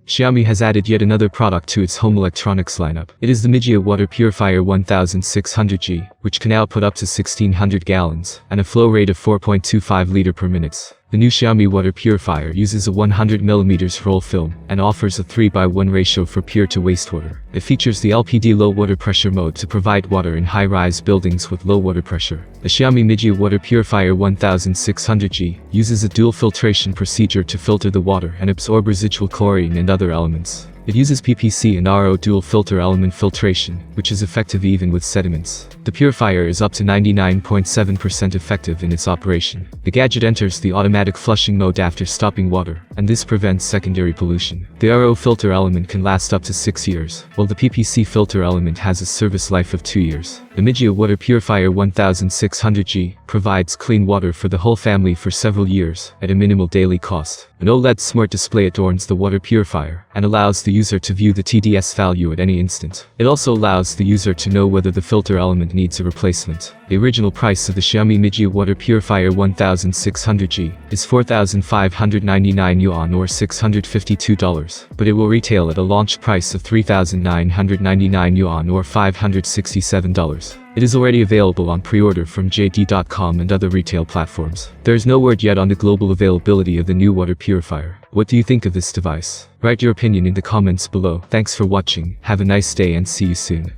Xiaomi has added yet another product to its home electronics lineup. It is the MIJIA Water Purifier 1600G, which can output up to 1600 gallons, and a flow rate of 4.25 liter per minute. The new Xiaomi Water Purifier uses a 100mm roll film, and offers a 3:1 ratio for pure to wastewater. It features the LPD low water pressure mode to provide water in high-rise buildings with low water pressure. The Xiaomi MIJIA Water Purifier 1600G uses a dual filtration procedure to filter the water and absorb residual chlorine and other elements. It uses PPC and RO dual filter element filtration, which is effective even with sediments. The purifier is up to 99.7% effective in its operation. The gadget enters the automatic flushing mode after stopping water, and this prevents secondary pollution. The RO filter element can last up to 6 years, while the PPC filter element has a service life of 2 years. The MIJIA Water Purifier 1600G provides clean water for the whole family for several years at a minimal daily cost. An OLED smart display adorns the water purifier and allows the user to view the TDS value at any instant. It also allows the user to know whether the filter element needs a replacement. The original price of the Xiaomi MIJIA Water Purifier 1600G is 4,599 yuan or $652, but it will retail at a launch price of 3,999 yuan or $567. It is already available on pre-order from JD.com and other retail platforms. There is no word yet on the global availability of the new water purifier. What do you think of this device? Write your opinion in the comments below. Thanks for watching, have a nice day and see you soon.